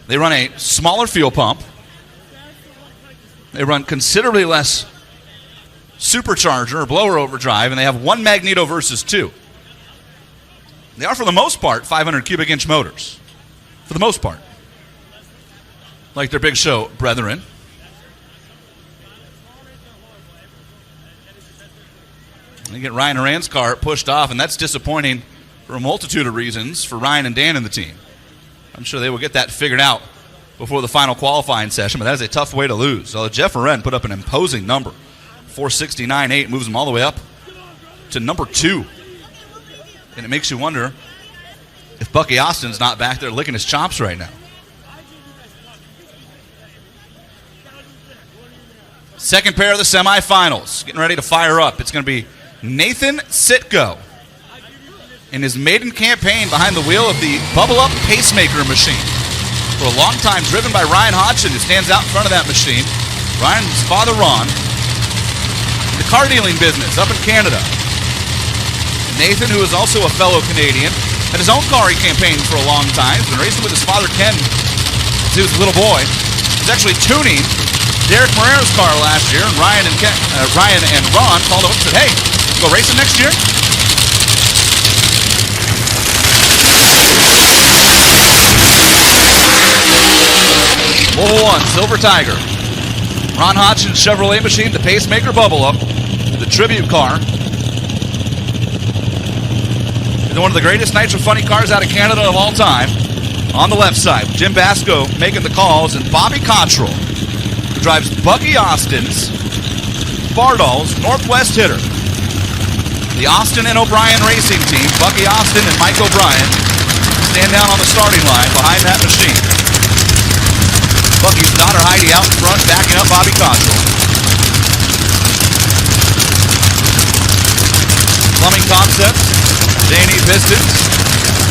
They run a smaller fuel pump. They run considerably less supercharger or blower overdrive, and they have one magneto versus two. They are, for the most part, 500 cubic inch motors. For the most part. Like their big show brethren. They get Ryan Horan's car pushed off, and that's disappointing for a multitude of reasons for Ryan and Dan and the team. I'm sure they will get that figured out before the final qualifying session, but that is a tough way to lose. So Jeff Horan put up an imposing number. 469.8 moves him all the way up to number 2. And it makes you wonder if Bucky Austin's not back there licking his chops right now. Second pair of the semifinals, getting ready to fire up. It's going to be Nathan Sitko in his maiden campaign behind the wheel of the Bubble Up Pacemaker machine. For a long time, driven by Ryan Hodgson, who stands out in front of that machine. Ryan's father, Ron, in the car dealing business up in Canada. Nathan, who is also a fellow Canadian, had his own car he campaigned for a long time. He's been racing with his father, Ken, since he was a little boy. He was actually tuning Derek Moreira's car last year, and Ryan and Ron called him up and said, hey, go racing next year? Level 1, Silver Tiger. Ron Hodgson's Chevrolet machine, the Pacemaker Bubble Up, the tribute car. One of the greatest Nitro Funny cars out of Canada of all time. On the left side, Jim Basco making the calls, and Bobby Cottrell, who drives Bucky Austin's Bardol's Northwest Hitter. The Austin and O'Brien racing team, Bucky Austin and Mike O'Brien, stand down on the starting line behind that machine. Bucky's daughter Heidi out in front, backing up Bobby Cottrell. Plumbing Concepts, J&E Pistons,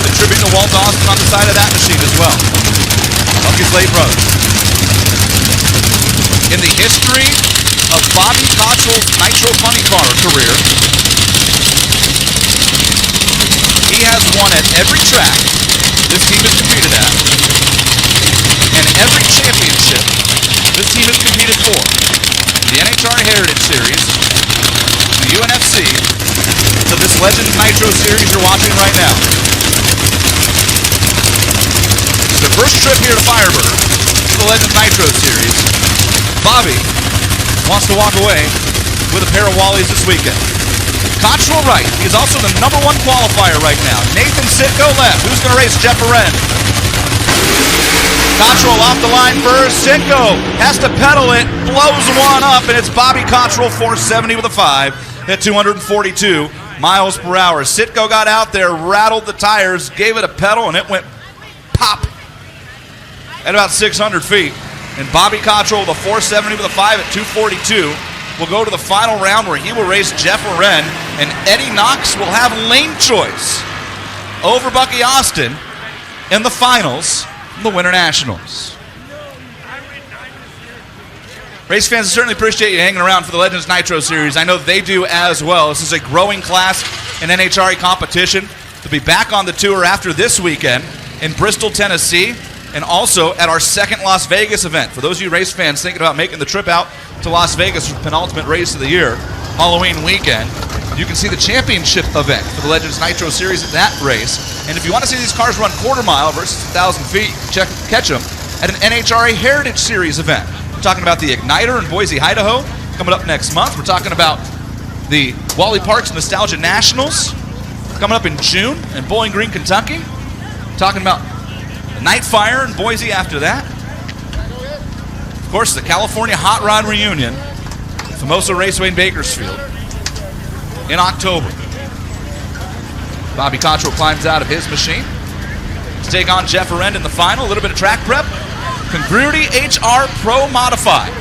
a tribute to Walt Austin on the side of that machine as well. Bucky's late brother. In the history of Bobby Cottrell's Nitro Funny car career, he has won at every track this team has competed at, and every championship this team has competed for. The NHRA Heritage Series, the UNFC, to this Legends Nitro Series you're watching right now. The first trip here to Firebird, to the Legends Nitro Series, Bobby wants to walk away with a pair of Wallies this weekend. Cottrell right. He's also the number 1 qualifier right now. Nathan Sitko left. Who's going to race Jeff Horan? Cottrell off the line first. Sitko has to pedal it, blows one up, and it's Bobby Cottrell, 470 with a 5 at 242 miles per hour. Sitko got out there, rattled the tires, gave it a pedal, and it went pop at about 600 feet. And Bobby Cottrell with a 470 with a 5 at 242 will go to the final round where he will race Jeff Horan, and Eddie Knox will have lane choice over Bucky Austin in the finals of the Winter Nationals. Race fans, I certainly appreciate you hanging around for the Legends Nitro Series. I know they do as well. This is a growing class in NHRA competition. They'll be back on the tour after this weekend in Bristol, Tennessee, and also at our second Las Vegas event. For those of you race fans thinking about making the trip out to Las Vegas for the penultimate race of the year, Halloween weekend, you can see the championship event for the Legends Nitro Series at that race. And if you want to see these cars run quarter mile versus 1,000 feet, catch them at an NHRA Heritage Series event. We're talking about the Igniter in Boise, Idaho, coming up next month. We're talking about the Wally Parks Nostalgia Nationals coming up in June in Bowling Green, Kentucky. We're talking about Night Fire in Boise after that. Of course, the California Hot Rod Reunion, Famoso Raceway in Bakersfield in October. Bobby Cottrell climbs out of his machine to take on Jeff Horan in the final. A little bit of track prep. Congruity HR Pro Modified.